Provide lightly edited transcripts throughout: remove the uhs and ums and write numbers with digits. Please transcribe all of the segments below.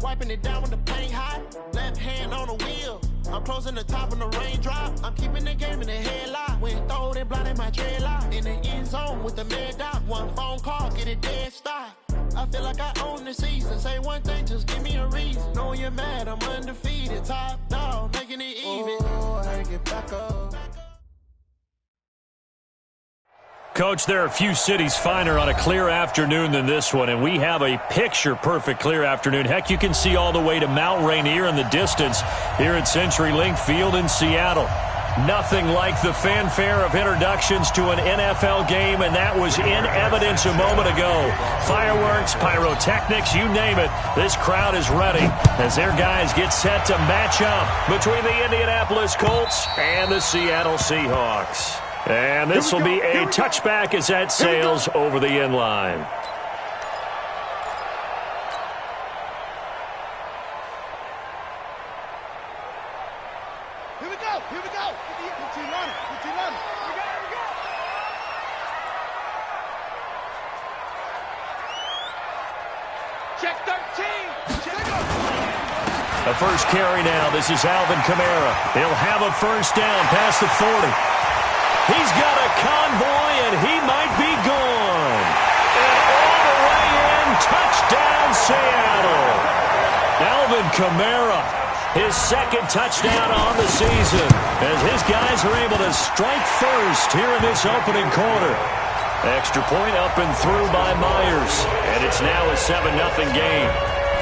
wiping it down when the paint hot. Left hand on the wheel. I'm closing the top when the raindrop. I'm keeping the game in the headlock. When throwed and blinded my dreadlock. In the end zone with the mad dot. One phone call, get it dead stop. I feel like I own the season. Say one thing, just give me a reason. Knowing you're mad, I'm undefeated. Top dog, making it even. Oh, I get back up. Coach, there are a few cities finer on a clear afternoon than this one, and we have a picture-perfect clear afternoon. Heck, you can see all the way to Mount Rainier in the distance here at CenturyLink Field in Seattle. Nothing like the fanfare of introductions to an NFL game, and that was in evidence a moment ago. Fireworks, pyrotechnics, you name it. This crowd is ready as their guys get set to match up between the Indianapolis Colts and the Seattle Seahawks. And this will be a touchback as that sails over the end line. Here we go, here we go. Routine run, routine run. Here we go, here we go. Check 13. Check it. A first carry now. This is Alvin Kamara. He'll have a first down past the 40. He's got a convoy, and he might be gone. And all the way in, touchdown Seattle. Alvin Kamara, his second touchdown on the season, as his guys are able to strike first here in this opening quarter. Extra point up and through by Myers, and it's now a 7-0 game.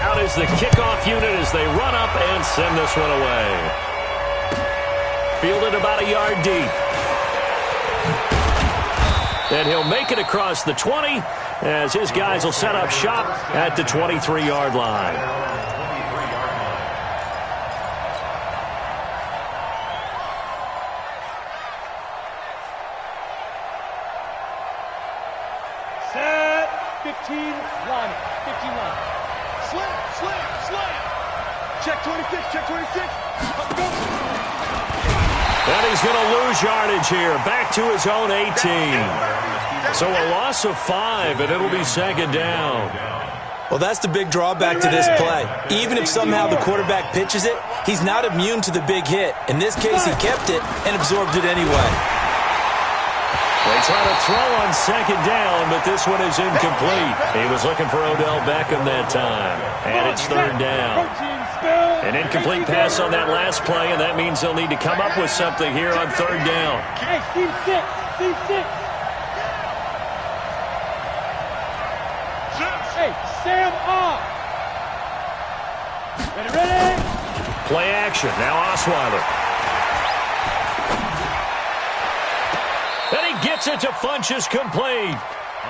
Out is the kickoff unit as they run up and send this one away. Fielded about a yard deep. And he'll make it across the 20 as his guys will set up shop at the 23-yard line. Set. 15 line. 15 line. Slam, slam, slam. Check 26, check 26. Let's go. And he's going to lose yardage here, back to his own 18. So a loss of 5, and it'll be second down. Well, that's the big drawback to this play. Even if somehow the quarterback pitches it, he's not immune to the big hit. In this case, he kept it and absorbed it anyway. They try to throw on second down, but this one is incomplete. He was looking for Odell Beckham that time, and it's third down. An incomplete pass on that last play, and that means they'll need to come up with something here on third down. Hey, team 6, team 6. Hey, Sam off. Ready, ready. Play action. Now Osweiler. And he gets it to Funchess complete.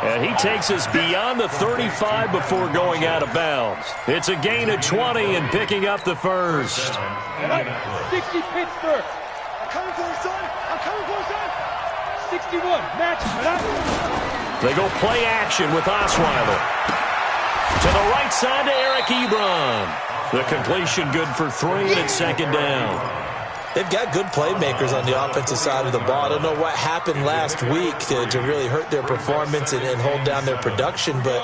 And he takes us beyond the 35 before going out of bounds. It's a gain of 20 and picking up the first. 60 Pittsburgh. I'm coming for the side. I'm coming for the side. 61. Match. They go play action with Osweiler. To the right side to Eric Ebron. The completion good for 3, and it's second down. They've got good playmakers on the offensive side of the ball. I don't know what happened last week to really hurt their performance and hold down their production, but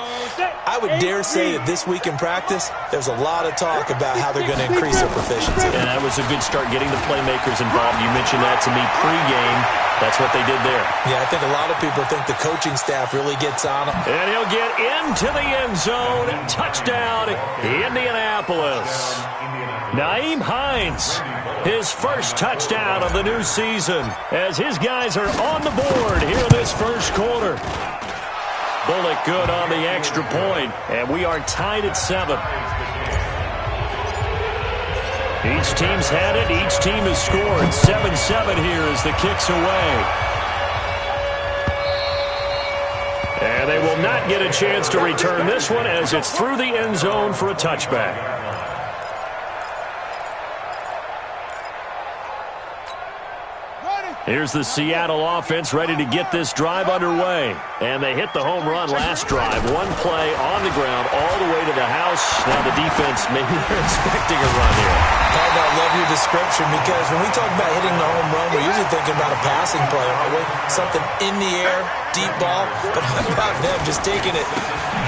I would dare say that this week in practice, there's a lot of talk about how they're going to increase their proficiency. And that was a good start getting the playmakers involved. You mentioned that to me pregame. That's what they did there. Yeah, I think a lot of people think the coaching staff really gets on them. And he'll get into the end zone. Touchdown, Indianapolis. Nyheim Hines, his first touchdown of the new season, as his guys are on the board here in this first quarter. Bullock good on the extra point, and we are tied at 7. Each team's had it. Each team has scored. 7-7 here as the kick's away. And they will not get a chance to return this one as it's through the end zone for a touchback. Here's the Seattle offense ready to get this drive underway. And they hit the home run last drive. One play on the ground all the way to the house. Now the defense, maybe they're expecting a run here. I love your description, because when we talk about hitting the home run, we're usually thinking about a passing play, aren't we? Something in the air, deep ball. But how about them just taking it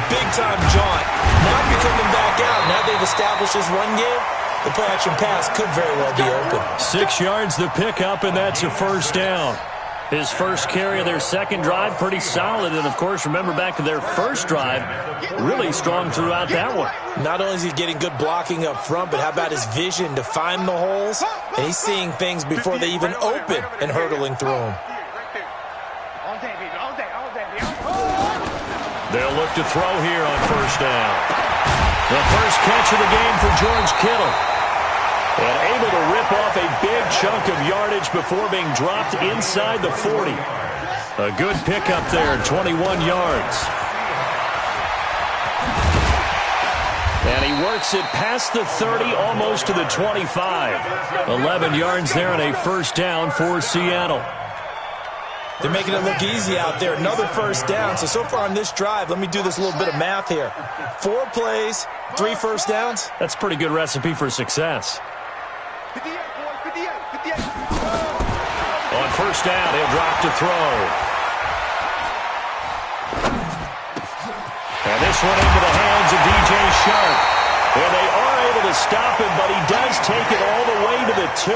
big-time jaunt? Now they're coming back out. Now they've establish this run game, the play-action pass could very well be open. 6 yards the pickup, and that's a first down. His first carry of their second drive, pretty solid. And, of course, remember back to their first drive, really strong throughout that one. Not only is he getting good blocking up front, but how about his vision to find the holes? And he's seeing things before they even open and hurdling through them. They'll look to throw here on first down. The first catch of the game for George Kittle. And able to rip off a big chunk of yardage before being dropped inside the 40. A good pickup there, 21 yards. And he works it past the 30, almost to the 25. 11 yards there and a first down for Seattle. They're making it look easy out there. Another first down. So far on this drive, let me do this little bit of math here. 4 plays, 3 first downs. That's a pretty good recipe for success. On first down, he'll drop to throw. And this one into the hands of DJ Shark. And they are able to stop him, but he does take it all the way to the 2.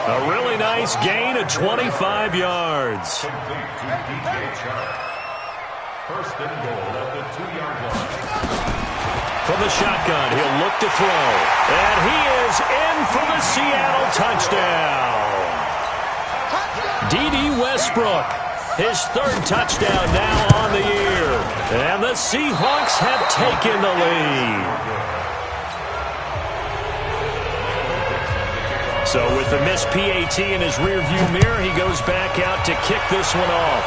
A really nice gain of 25 yards. First and goal at the 2-yard line. From the shotgun, he'll look to throw. And he is in for the Seattle touchdown. D.D. Westbrook, his 3rd touchdown now on the year. And the Seahawks have taken the lead. So with the missed PAT in his rearview mirror, he goes back out to kick this one off.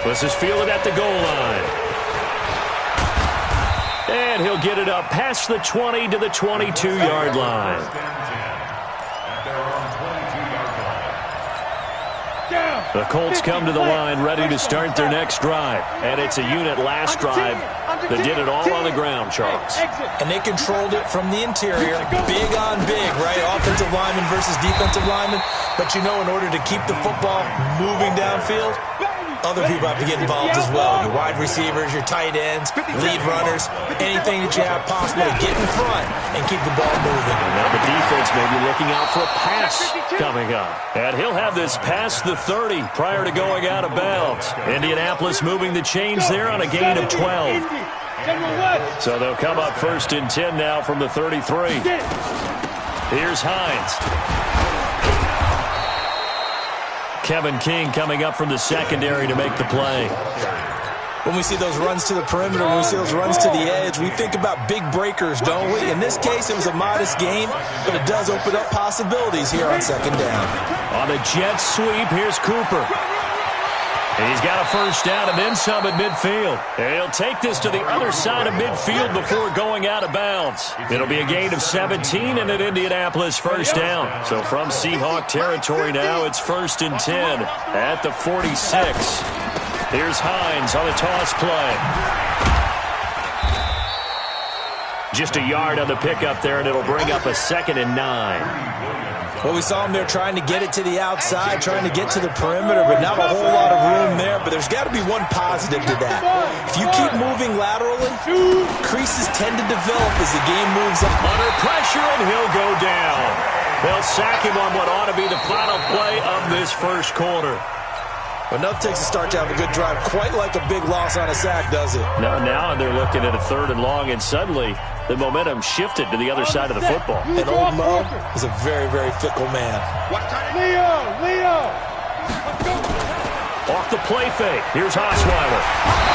Let's just feel it at the goal line. And he'll get it up past the 20 to the 22-yard line. The Colts come to the line ready to start their next drive. And it's a unit last drive that did it all on the ground, Charles. And they controlled it from the interior. Big on big, right? Offensive lineman versus defensive lineman. But you know, in order to keep the football moving downfield, other people have to get involved as well. Your wide receivers, your tight ends, lead runners, anything that you have possible to get in front and keep the ball moving. And now the defense may be looking out for a pass coming up. And he'll have this past the 30 prior to going out of bounds. Indianapolis moving the chains there on a gain of 12. So they'll come up 1st and 10 now from the 33. Here's Hines. Kevin King coming up from the secondary to make the play. When we see those runs to the perimeter, when we see those runs to the edge, we think about big breakers, don't we? In this case, it was a modest gain, but it does open up possibilities here on 2nd down. On a jet sweep, here's Cooper. And he's got a first down and then some at midfield. And he'll take this to the other side of midfield before going out of bounds. It'll be a gain of 17 and an Indianapolis first down. So from Seahawk territory now, it's 1st and 10 at the 46. Here's Hines on the toss play. Just a yard on the pickup there, and it'll bring up a 2nd and 9. Well, we saw him there trying to get it to the outside, trying to get to the perimeter, but not a whole lot of room there. But there's got to be one positive to that. If you keep moving laterally, creases tend to develop as the game moves up. Under pressure, and he'll go down. They'll sack him on what ought to be the final play of this first quarter. Enough takes a start to have a good drive. Quite like a big loss on a sack, does it? No, now they're looking at a 3rd and long, and suddenly the momentum shifted to the other side of the football. And old Mo is a very, very fickle man. Leo! Off the play fake. Here's Osweiler.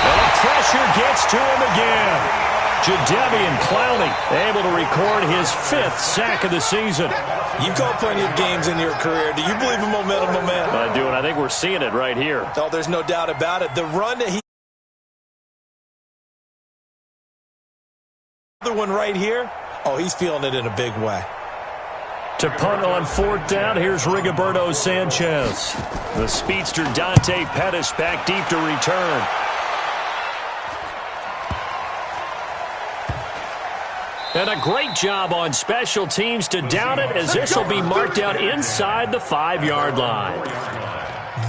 And the pressure gets to him again. Jadeveon Clowney able to record his 5th sack of the season. You've called plenty of games in your career. Do you believe in momentum, my man? I do, and I think we're seeing it right here. Oh, there's no doubt about it. The run that he... Other one right here. Oh, he's feeling it in a big way. To punt on 4th down, here's Rigoberto Sanchez. The speedster Dante Pettis back deep to return. And a great job on special teams to down it, as this will be marked out inside the 5-yard line.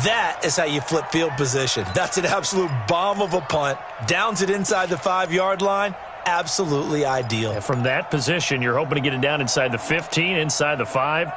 That is how you flip field position. That's an absolute bomb of a punt. Downs it inside the 5-yard line. absolutely ideal. And from that position, you're hoping to get it down inside the 15, inside the 5.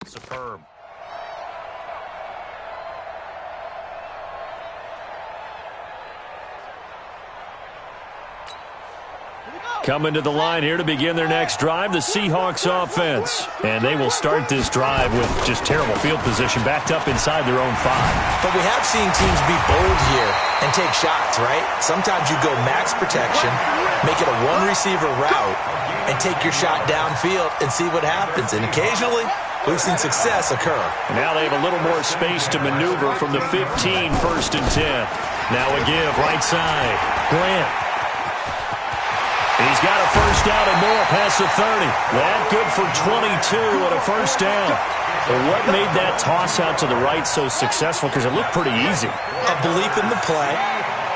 Superb. Coming to the line here to begin their next drive, the Seahawks offense. And they will start this drive with just terrible field position, backed up inside their own 5. But we have seen teams be bold here and take shots, right? Sometimes you go max protection, make it a one-receiver route, and take your shot downfield and see what happens. And occasionally, we've seen success occur. And now they have a little more space to maneuver from the 15, 1st and 10. Now a give, right side. Grant. He's got a first down and more past the 30. That good for 22 and a first down. Well, what made that toss out to the right so successful? Because it looked pretty easy. A belief in the play.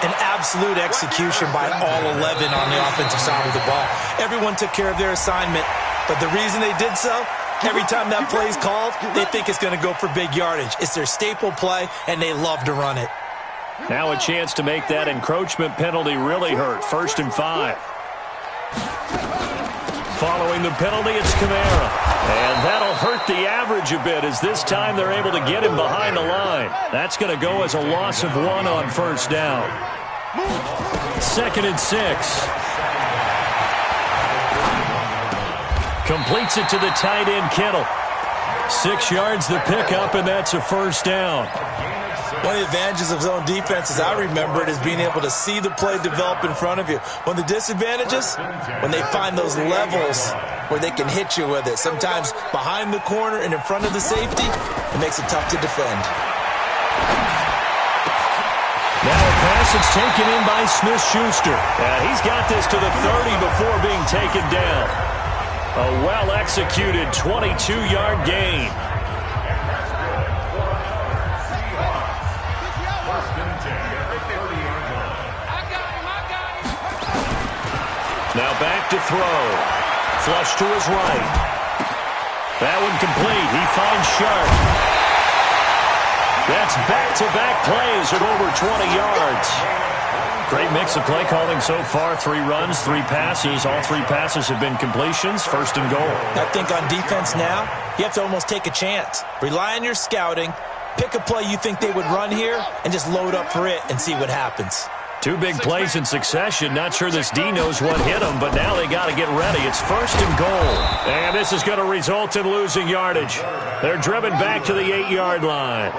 An absolute execution by all 11 on the offensive side of the ball. Everyone took care of their assignment, but the reason they did so, every time that play is called, they think it's going to go for big yardage. It's their staple play, and they love to run it. Now a chance to make that encroachment penalty really hurt. 1st and 5. Following the penalty, it's Kamara. And that'll hurt the average a bit as this time they're able to get him behind the line. That's going to go as a loss of 1 on 1st down. 2nd and 6. Completes it to the tight end, Kittle. 6 yards the pickup, and that's a first down. One of the advantages of zone defense, as I remember it, is being able to see the play develop in front of you. One of the disadvantages, when they find those levels where they can hit you with it. Sometimes behind the corner and in front of the safety, it makes it tough to defend. Now a pass that's taken in by Smith-Schuster. He's got this to the 30 before being taken down. A well-executed 22-yard gain. Now back to throw. Flush to his right. That one complete. He finds Sharp. That's back-to-back plays of over 20 yards. Great mix of play calling so far. 3 runs, 3 passes. All 3 passes have been completions. 1st and goal. I think on defense now, you have to almost take a chance. Rely on your scouting. Pick a play you think they would run here and just load up for it and see what happens. 2 big plays in succession. Not sure this D knows what hit him, but now they got to get ready. It's 1st and goal. And this is going to result in losing yardage. They're driven back to the 8-yard line.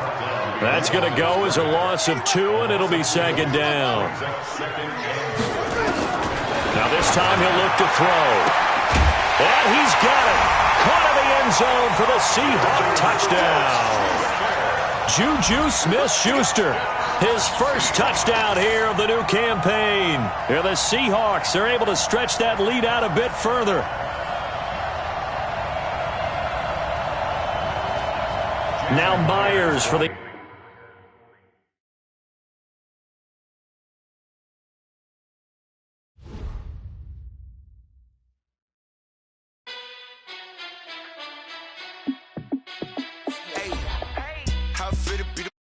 That's going to go as a loss of 2, and it'll be 2nd down. Now this time he'll look to throw. And he's got it. Caught in the end zone for the Seahawks touchdown. Juju Smith-Schuster. His first touchdown here of the new campaign. Here the Seahawks are able to stretch that lead out a bit further. Now Myers for the... Hey, how fit it be the